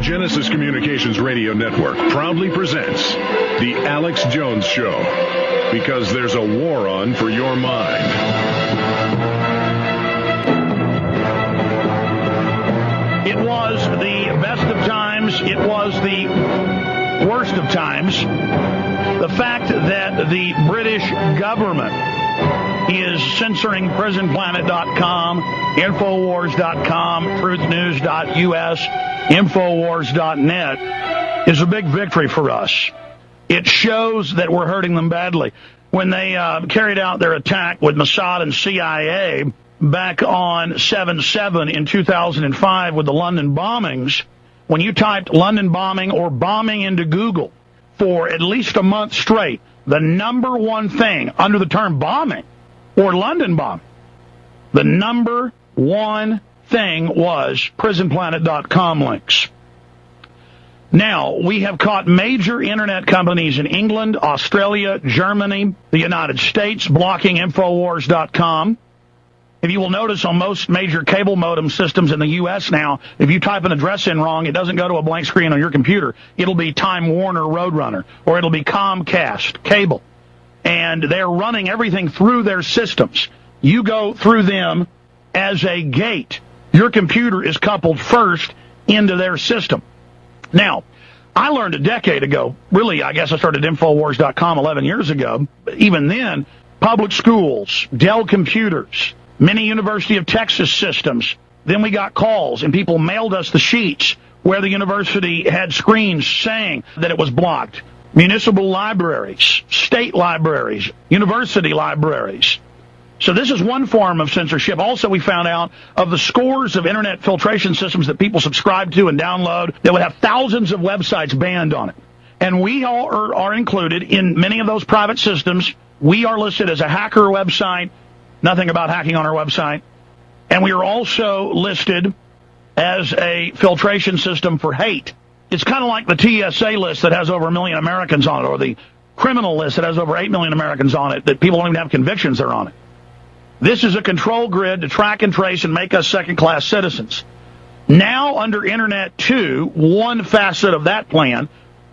Genesis Communications Radio Network proudly presents The Alex Jones Show, because there's a war on for your mind. It was the best of times. It was the worst of times. The fact that the British government is censoring prisonplanet.com, Infowars.com, truthnews.us, Infowars.net is a big victory for us. It shows that we're hurting them badly. When they carried out their attack with Mossad and CIA back on 7/7 in 2005 with the London bombings, when you typed London bombing or bombing into Google for at least a month straight, the number one thing under the term bombing or London bombing, the number one thing was prisonplanet.com links. Now, we have caught major internet companies in England, Australia, Germany, the United States blocking Infowars.com. If you will notice on most major cable modem systems in the U.S. now, if you type an address in wrong, it doesn't go to a blank screen on your computer. It'll be Time Warner Roadrunner, or it'll be Comcast Cable. And they're running everything through their systems. You go through them as a gate. Your computer is coupled first into their system. Now, I learned a decade ago, really, I guess I started Infowars.com 11 years ago. Even then, public schools, Dell computers, many University of Texas systems. Then we got calls, and people mailed us the sheets where the university had screens saying that it was blocked. Municipal libraries, state libraries, university libraries. So this is one form of censorship. Also, we found out of the scores of internet filtration systems that people subscribe to and download that would have thousands of websites banned on it. And we all are included in many of those private systems. We are listed as a hacker website, nothing about hacking on our website. And we are also listed as a filtration system for hate. It's kind of like the TSA list that has over 1 million Americans on it, or the criminal list that has over 8 million Americans on it, that people don't even have convictions that are on it. This is a control grid to track and trace and make us second-class citizens. Now, under Internet 2, one facet of that plan,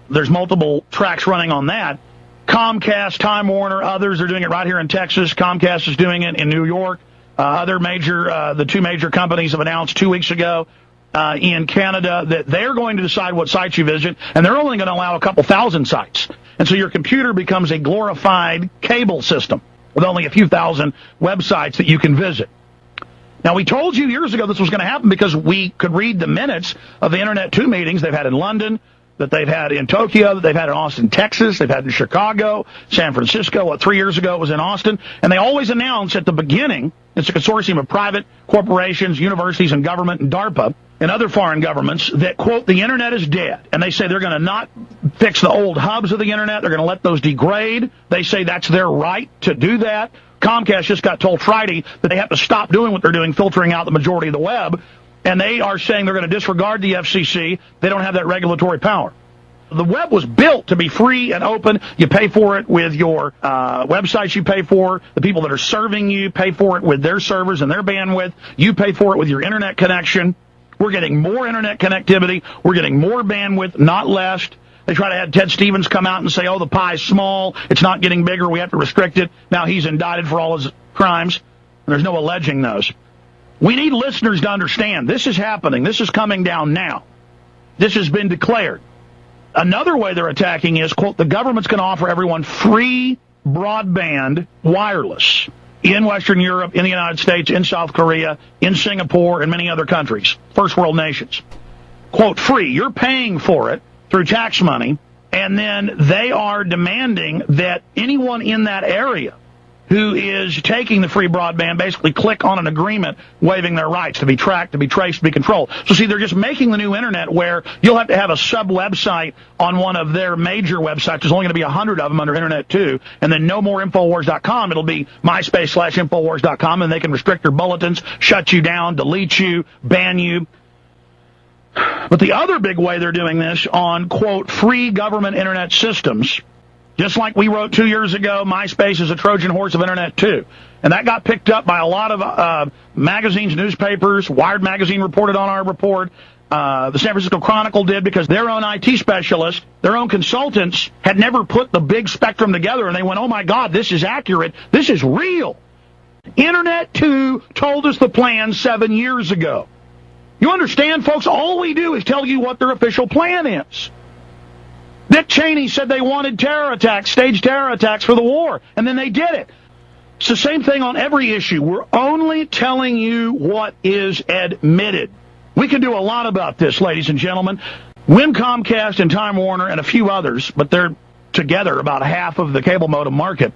there's multiple tracks running on that. Comcast, Time Warner, others are doing it right here in Texas. Comcast is doing it in New York. The two major companies have announced 2 weeks ago in Canada that they're going to decide what sites you visit, and they're only going to allow a couple thousand sites. And so your computer becomes a glorified cable system with only a few thousand websites that you can visit. Now, we told you years ago this was going to happen because we could read the minutes of the Internet 2 meetings they've had in London, that they've had in Tokyo, that they've had in Austin, Texas, they've had in Chicago, San Francisco. 3 years ago it was in Austin. And they always announce at the beginning, it's a consortium of private corporations, universities, and government, and DARPA, and other foreign governments, that, quote, the Internet is dead. And they say they're going to not fix the old hubs of the Internet. They're going to let those degrade. They say that's their right to do that. Comcast just got told Friday that they have to stop doing what they're doing, filtering out the majority of the web. And they are saying they're going to disregard the FCC. They don't have that regulatory power. The web was built to be free and open. You pay for it with your websites you pay for. The people that are serving you pay for it with their servers and their bandwidth. You pay for it with your internet connection. We're getting more internet connectivity. We're getting more bandwidth, not less. They try to have Ted Stevens come out and say, oh, the pie's small. It's not getting bigger. We have to restrict it. Now he's indicted for all his crimes. And there's no alleging those. We need listeners to understand this is happening. This is coming down now. This has been declared. Another way they're attacking is, quote, the government's going to offer everyone free broadband wireless in Western Europe, in the United States, in South Korea, in Singapore, and many other countries, first world nations. Quote, free. You're paying for it through tax money, and then they are demanding that anyone in that area who is taking the free broadband basically click on an agreement waiving their rights to be tracked, to be traced, to be controlled. So, see, they're just making the new Internet where you'll have to have a sub-website on one of their major websites. There's only going to be 100 of them under Internet 2, and then no more Infowars.com. It'll be MySpace/Infowars.com, and they can restrict your bulletins, shut you down, delete you, ban you. But the other big way they're doing this on, quote, free government Internet systems, just like we wrote 2 years ago, MySpace is a Trojan horse of Internet 2. And that got picked up by a lot of magazines, newspapers. Wired magazine reported on our report. The San Francisco Chronicle did, because their own IT specialists, their own consultants, had never put the big spectrum together, and they went, oh my God, this is accurate. This is real. Internet 2 told us the plan 7 years ago. You understand, folks? All we do is tell you what their official plan is. Dick Cheney said they wanted terror attacks, staged terror attacks for the war, and then they did it. It's the same thing on every issue. We're only telling you what is admitted. We can do a lot about this, ladies and gentlemen. Win, Comcast, and Time Warner, and a few others, but they're together about half of the cable modem market.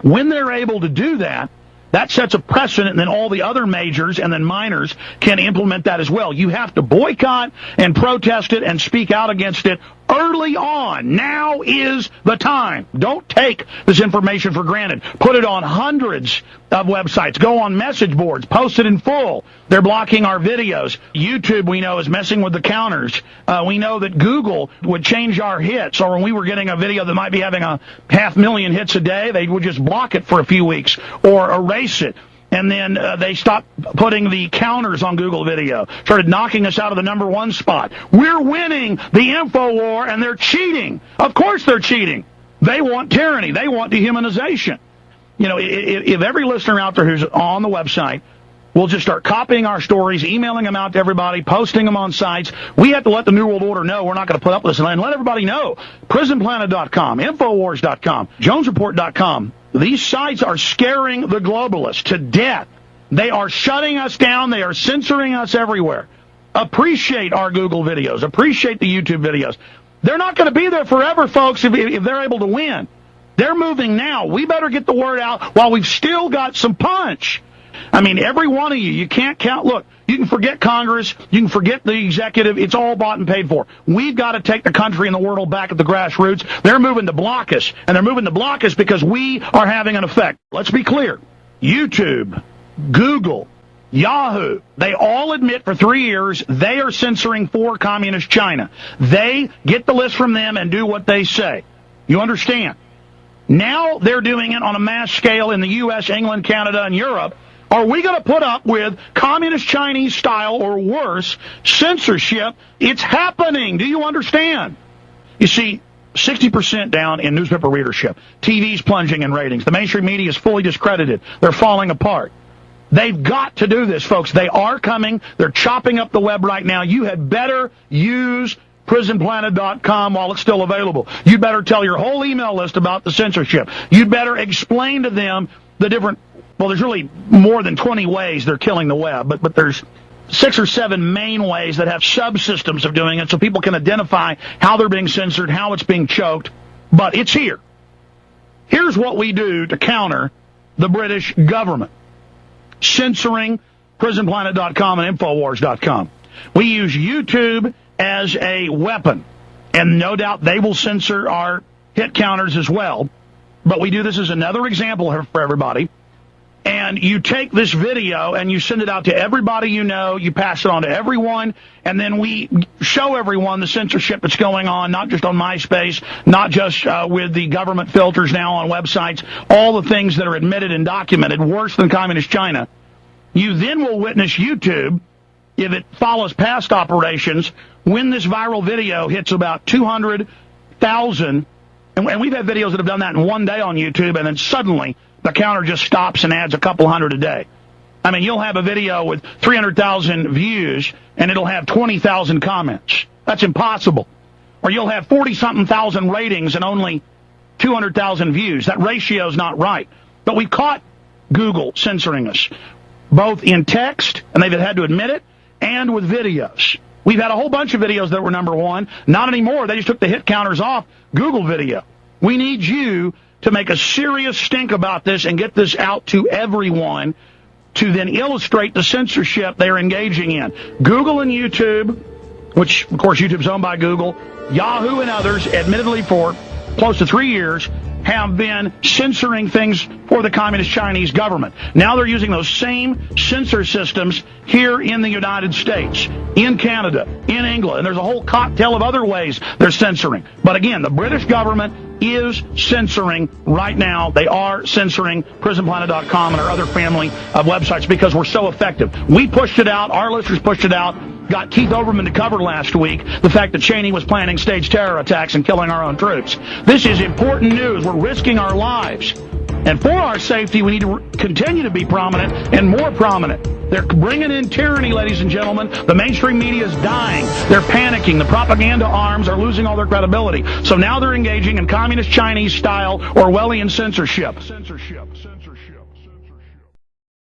When they're able to do that, that sets a precedent, and then all the other majors and then minors can implement that as well. You have to boycott and protest it and speak out against it early on. Now is the time. Don't take this information for granted. Put it on hundreds of websites. Go on message boards. Post it in full. They're blocking our videos. YouTube, we know, is messing with the counters. We know that Google would change our hits, or when we were getting a video that might be having 500,000 hits a day, they would just block it for a few weeks or erase it. And then they stopped putting the counters on Google Video, started knocking us out of the #1 spot. We're winning the info war, and they're cheating. Of course they're cheating. They want tyranny. They want dehumanization. You know, if every listener out there who's on the website will just start copying our stories, emailing them out to everybody, posting them on sites, we have to let the New World Order know we're not going to put up with this, and let everybody know. PrisonPlanet.com, Infowars.com, JonesReport.com. These sites are scaring the globalists to death. They are shutting us down. They are censoring us everywhere. Appreciate our Google videos. Appreciate the YouTube videos. They're not going to be there forever, folks, if they're able to win. They're moving now. We better get the word out while we've still got some punch. I mean, every one of you can't count. Look, you can forget Congress. You can forget the executive. It's all bought and paid for. We've got to take the country and the world back at the grassroots. They're moving to block us, and they're moving to block us because we are having an effect. Let's be clear. YouTube, Google, Yahoo, they all admit for 3 years they are censoring for communist China. They get the list from them and do what they say. You understand? Now they're doing it on a mass scale in the U.S., England, Canada, and Europe. Are we going to put up with communist Chinese style or worse censorship? It's happening. Do you understand? You see, 60% down in newspaper readership. TV's plunging in ratings. The mainstream media is fully discredited. They're falling apart. They've got to do this, folks. They are coming. They're chopping up the web right now. You had better use PrisonPlanet.com while it's still available. You'd better tell your whole email list about the censorship. You'd better explain to them the different... Well, there's really more than 20 ways they're killing the web, but there's 6 or 7 main ways that have subsystems of doing it so people can identify how they're being censored, how it's being choked. But it's here. Here's what we do to counter the British government. Censoring PrisonPlanet.com and Infowars.com. We use YouTube as a weapon, and no doubt they will censor our hit counters as well. But we do this as another example for everybody. And you take this video and you send it out to everybody you know, you pass it on to everyone, and then we show everyone the censorship that's going on, not just on MySpace, not just with the government filters now on websites, all the things that are admitted and documented, worse than communist China. You then will witness YouTube, if it follows past operations, when this viral video hits about 200,000, and we've had videos that have done that in one day on YouTube, and then suddenly the counter just stops and adds a couple hundred a day. I mean, you'll have a video with 300,000 views, and it'll have 20,000 comments. That's impossible. Or you'll have 40-something thousand ratings and only 200,000 views. That ratio's not right. But we've caught Google censoring us, both in text, and they've had to admit it, and with videos. We've had a whole bunch of videos that were #1. Not anymore. They just took the hit counters off Google video. We need you to make a serious stink about this and get this out to everyone to then illustrate the censorship they're engaging in. Google and YouTube, which, of course, YouTube's owned by Google, Yahoo and others, admittedly for close to 3 years, have been censoring things for the communist Chinese government. Now they're using those same censor systems here in the United States, in Canada, in England, and there's a whole cocktail of other ways they're censoring. But again, the British government is censoring right now. They are censoring PrisonPlanet.com and our other family of websites because we're so effective. We pushed it out. Our listeners pushed it out. got Keith Olbermann to cover last week the fact that Cheney was planning staged terror attacks and killing our own troops. This is important news. We're risking our lives. And for our safety, we need to continue to be prominent and more prominent. They're bringing in tyranny, ladies and gentlemen. The mainstream media is dying. They're panicking. The propaganda arms are losing all their credibility. So now they're engaging in communist Chinese-style Orwellian censorship. Censorship.